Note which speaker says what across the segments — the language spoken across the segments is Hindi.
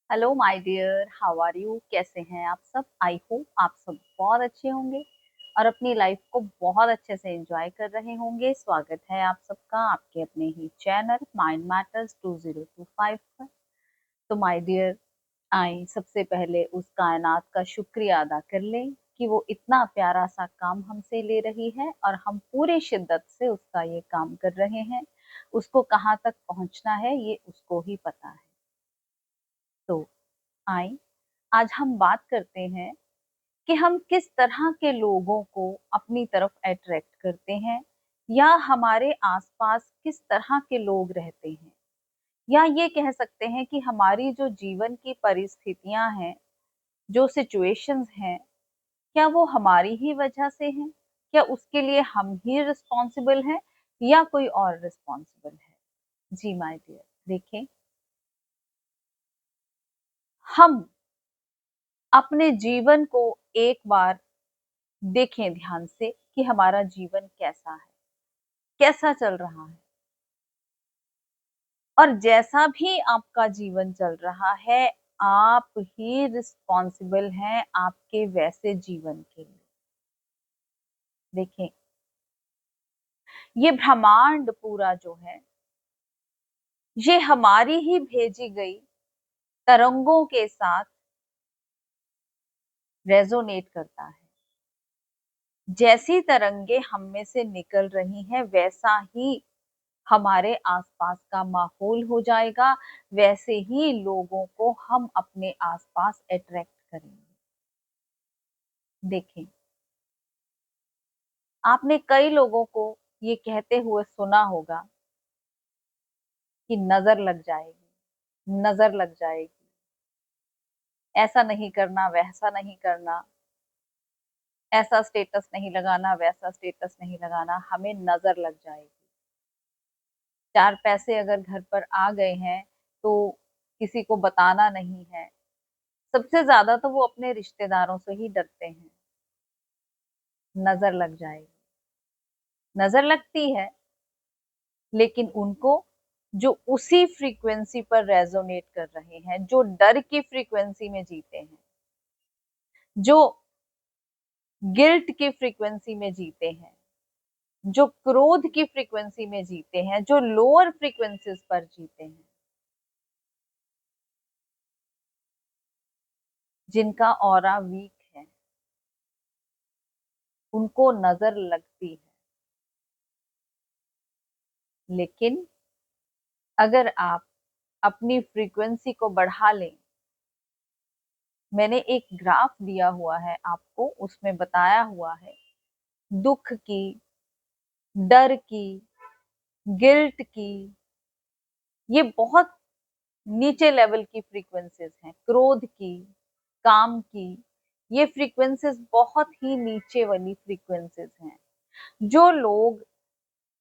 Speaker 1: Hello my dear, how are you? कैसे हैं आप सब? आई होप आप सब बहुत अच्छे होंगे और अपनी लाइफ को बहुत अच्छे से एंजॉय कर रहे होंगे। स्वागत है आप सबका आपके अपने ही चैनल माइंड मैटर्स 2025 पर। तो माय डियर, आए सबसे पहले उस कायनात का शुक्रिया अदा कर लें कि वो इतना प्यारा सा काम हमसे ले रही है और हम पूरी शिद्दत से उसका ये काम कर रहे हैं। उसको कहाँ तक पहुंचना है ये उसको ही पता है। तो आए आज हम बात करते हैं कि हम किस तरह के लोगों को अपनी तरफ अट्रैक्ट करते हैं, या हमारे आसपास किस तरह के लोग रहते हैं, या ये कह सकते हैं कि हमारी जो जीवन की परिस्थितियां हैं, जो सिचुएशंस हैं, क्या वो हमारी ही वजह से हैं? क्या उसके लिए हम ही रिस्पॉन्सिबल हैं या कोई और रिस्पॉन्सिबल है? जी माय डियर, देखें, हम अपने जीवन को एक बार देखें ध्यान से कि हमारा जीवन कैसा है, कैसा चल रहा है। और जैसा भी आपका जीवन चल रहा है, आप ही रिस्पॉन्सिबल हैं आपके वैसे जीवन के लिए। देखें, ये ब्रह्मांड पूरा जो है, ये हमारी ही भेजी गई तरंगों के साथ रेजोनेट करता है। जैसी तरंगे हम में से निकल रही हैं, वैसा ही हमारे आसपास का माहौल हो जाएगा, वैसे ही लोगों को हम अपने आसपास अट्रैक्ट करेंगे। देखें, आपने कई लोगों को ये कहते हुए सुना होगा कि नजर लग जाएगी, नजर लग जाएगी, ऐसा नहीं करना, वैसा नहीं करना, ऐसा स्टेटस नहीं लगाना, वैसा स्टेटस नहीं लगाना, हमें नजर लग जाएगी। चार पैसे अगर घर पर आ गए हैं तो किसी को बताना नहीं है। सबसे ज्यादा तो वो अपने रिश्तेदारों से ही डरते हैं। नजर लग जाएगी, नजर लगती है, लेकिन उनको जो उसी फ्रीक्वेंसी पर रेजोनेट कर रहे हैं, जो डर की फ्रीक्वेंसी में जीते हैं, जो गिल्ट की फ्रीक्वेंसी में जीते हैं, जो क्रोध की फ्रीक्वेंसी में जीते हैं, जो लोअर फ्रीक्वेंसीज पर जीते हैं, जिनका ऑरा वीक है, उनको नजर लगती है। लेकिन अगर आप अपनी फ्रीक्वेंसी को बढ़ा लें, मैंने एक ग्राफ दिया हुआ है आपको, उसमें बताया हुआ है दुख की, डर की, गिल्ट की, ये बहुत नीचे लेवल की फ्रीक्वेंसीज हैं। क्रोध की, काम की, ये फ्रीक्वेंसीज बहुत ही नीचे वाली फ्रीक्वेंसीज हैं। जो लोग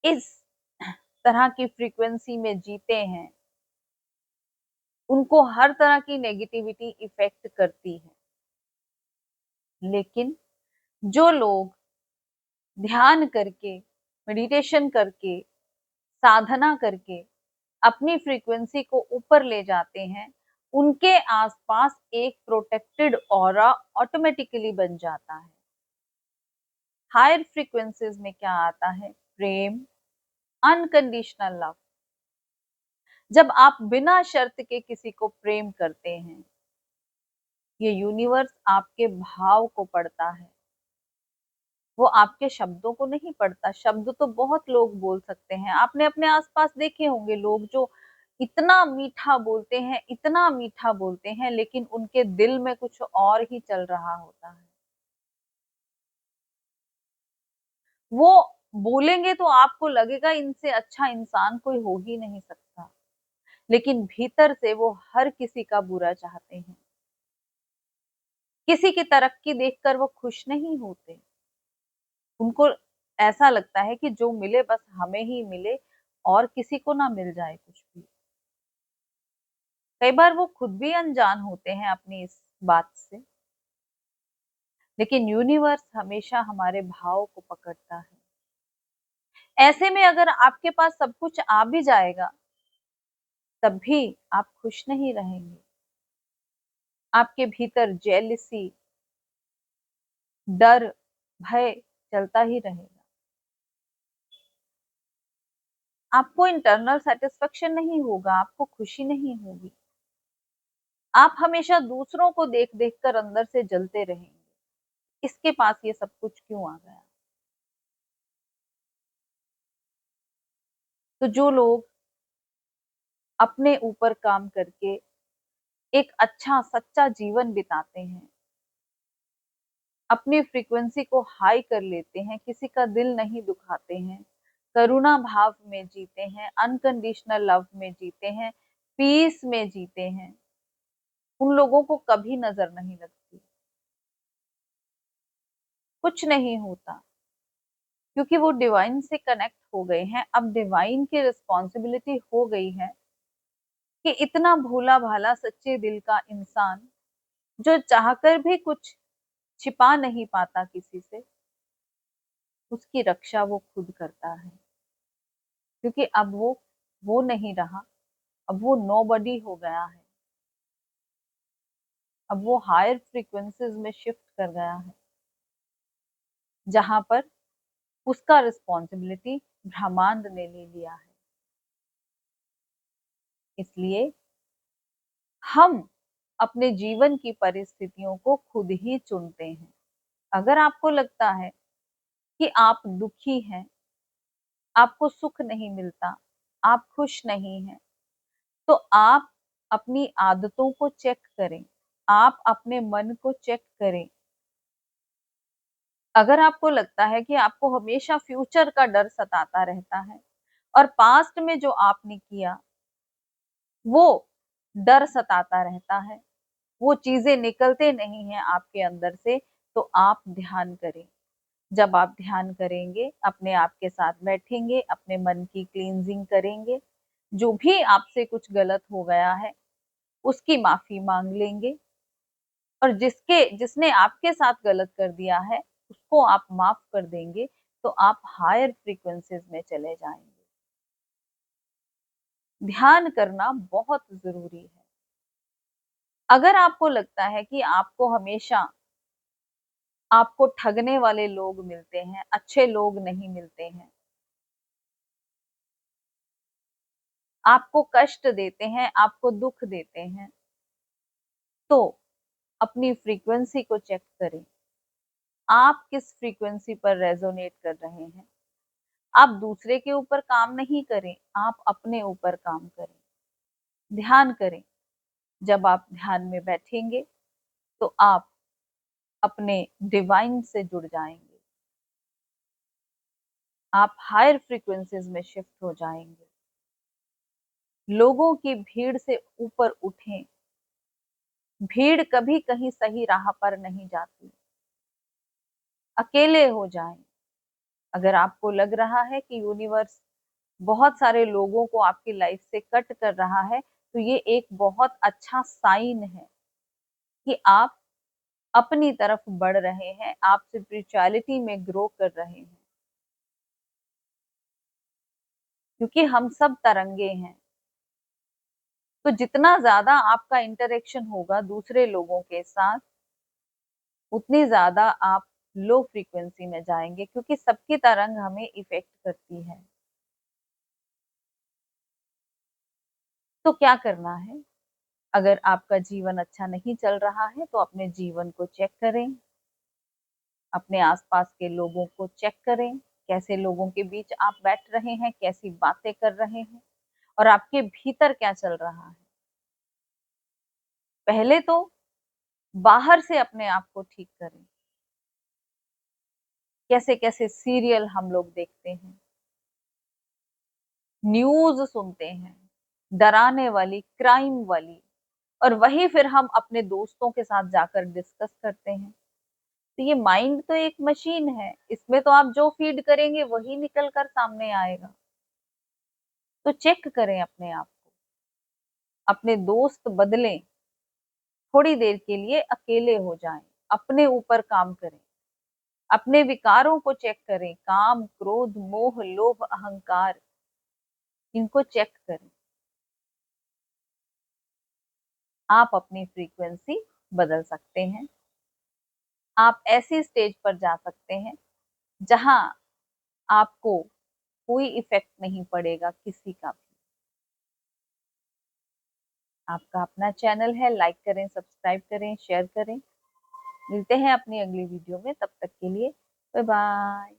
Speaker 1: इस तरह की फ्रीक्वेंसी में जीते हैं, उनको हर तरह की नेगेटिविटी इफेक्ट करती है। लेकिन जो लोग ध्यान करके, मेडिटेशन करके, साधना करके अपनी फ्रीक्वेंसी को ऊपर ले जाते हैं, उनके आसपास एक प्रोटेक्टेड ऑरा ऑटोमेटिकली बन जाता है। हायर फ्रीक्वेंसीज में क्या आता है? प्रेम, अनकंडीशनल लव। जब आप बिना शर्त के किसी को प्रेम करते हैं, ये यूनिवर्स आपके भाव को पढ़ता है, वो आपके शब्दों को नहीं पढ़ता। शब्द तो बहुत लोग बोल सकते हैं, आपने अपने आसपास देखे होंगे लोग जो इतना मीठा बोलते हैं, इतना मीठा बोलते हैं, लेकिन उनके दिल में कुछ और ही चल रहा होता है। वो बोलेंगे तो आपको लगेगा इनसे अच्छा इंसान कोई हो ही नहीं सकता, लेकिन भीतर से वो हर किसी का बुरा चाहते हैं। किसी की तरक्की देखकर वो खुश नहीं होते। उनको ऐसा लगता है कि जो मिले बस हमें ही मिले और किसी को ना मिल जाए कुछ भी। कई बार वो खुद भी अनजान होते हैं अपनी इस बात से, लेकिन यूनिवर्स हमेशा हमारे भाव को पकड़ता है। ऐसे में अगर आपके पास सब कुछ आ भी जाएगा, तब भी आप खुश नहीं रहेंगे। आपके भीतर जेलसी, डर, भय चलता ही रहेगा। आपको इंटरनल सेटिस्फेक्शन नहीं होगा, आपको खुशी नहीं होगी। आप हमेशा दूसरों को देख देख कर अंदर से जलते रहेंगे, इसके पास ये सब कुछ क्यों आ गया। तो जो लोग अपने ऊपर काम करके एक अच्छा सच्चा जीवन बिताते हैं, अपनी फ्रीक्वेंसी को हाई कर लेते हैं, किसी का दिल नहीं दुखाते हैं, करुणा भाव में जीते हैं, अनकंडीशनल लव में जीते हैं, पीस में जीते हैं, उन लोगों को कभी नजर नहीं लगती, कुछ नहीं होता, क्योंकि वो डिवाइन से कनेक्ट हो गए हैं। अब डिवाइन की रिस्पॉन्सिबिलिटी हो गई है कि इतना भोला भाला सच्चे दिल का इंसान जो चाहकर भी कुछ छिपा नहीं पाता किसी से, उसकी रक्षा वो खुद करता है। क्योंकि अब वो नहीं रहा, अब वो नोबडी हो गया है, अब वो हायर फ्रीक्वेंसीज में शिफ्ट कर गया है, जहां पर उसका रिस्पॉन्सिबिलिटी ब्रह्मांड ने ले लिया है। इसलिए हम अपने जीवन की परिस्थितियों को खुद ही चुनते हैं। अगर आपको लगता है कि आप दुखी हैं, आपको सुख नहीं मिलता, आप खुश नहीं हैं, तो आप अपनी आदतों को चेक करें, आप अपने मन को चेक करें। अगर आपको लगता है कि आपको हमेशा फ्यूचर का डर सताता रहता है और पास्ट में जो आपने किया वो डर सताता रहता है, वो चीजें निकलते नहीं हैं आपके अंदर से, तो आप ध्यान करें। जब आप ध्यान करेंगे, अपने आप के साथ बैठेंगे, अपने मन की क्लींजिंग करेंगे, जो भी आपसे कुछ गलत हो गया है उसकी माफी मांग लेंगे, और जिसने आपके साथ गलत कर दिया है उसको आप माफ कर देंगे, तो आप हायर फ्रीक्वेंसीज में चले जाएंगे। ध्यान करना बहुत जरूरी है। अगर आपको लगता है कि आपको हमेशा आपको ठगने वाले लोग मिलते हैं, अच्छे लोग नहीं मिलते हैं, आपको कष्ट देते हैं, आपको दुख देते हैं, तो अपनी फ्रीक्वेंसी को चेक करें। आप किस फ्रीक्वेंसी पर रेजोनेट कर रहे हैं। आप दूसरे के ऊपर काम नहीं करें, आप अपने ऊपर काम करें, ध्यान करें। जब आप ध्यान में बैठेंगे तो आप अपने डिवाइन से जुड़ जाएंगे, आप हायर फ्रीक्वेंसीज में शिफ्ट हो जाएंगे। लोगों की भीड़ से ऊपर उठें। भीड़ कभी कहीं सही राह पर नहीं जाती। अकेले हो जाएं। अगर आपको लग रहा है कि यूनिवर्स बहुत सारे लोगों को आपकी लाइफ से कट कर रहा है, तो ये एक बहुत अच्छा साइन है कि आप अपनी तरफ बढ़ रहे हैं, आप स्पिरिचुअलिटी में ग्रो कर रहे हैं। क्योंकि हम सब तरंगे हैं, तो जितना ज्यादा आपका इंटरेक्शन होगा दूसरे लोगों के साथ, उतनी ज्यादा आप लो फ्रीक्वेंसी में जाएंगे, क्योंकि सबकी तरंग हमें इफेक्ट करती है। तो क्या करना है? अगर आपका जीवन अच्छा नहीं चल रहा है तो अपने जीवन को चेक करें, अपने आसपास के लोगों को चेक करें, कैसे लोगों के बीच आप बैठ रहे हैं, कैसी बातें कर रहे हैं, और आपके भीतर क्या चल रहा है। पहले तो बाहर से अपने आप को ठीक करें। कैसे कैसे सीरियल हम लोग देखते हैं, न्यूज सुनते हैं, डराने वाली, क्राइम वाली, और वही फिर हम अपने दोस्तों के साथ जाकर डिस्कस करते हैं। तो ये माइंड तो एक मशीन है, इसमें तो आप जो फीड करेंगे वही निकल कर सामने आएगा। तो चेक करें अपने आप को, अपने दोस्त बदलें, थोड़ी देर के लिए अकेले हो जाएं, अपने ऊपर काम करें, अपने विकारों को चेक करें, काम, क्रोध, मोह, लोभ, अहंकार, इनको चेक करें। आप अपनी फ्रीक्वेंसी बदल सकते हैं। आप ऐसी स्टेज पर जा सकते हैं जहां आपको कोई इफेक्ट नहीं पड़ेगा किसी का भी। आपका अपना चैनल है, लाइक करें, सब्सक्राइब करें, शेयर करें। मिलते हैं अपनी अगली वीडियो में, तब तक के लिए बाय बाय।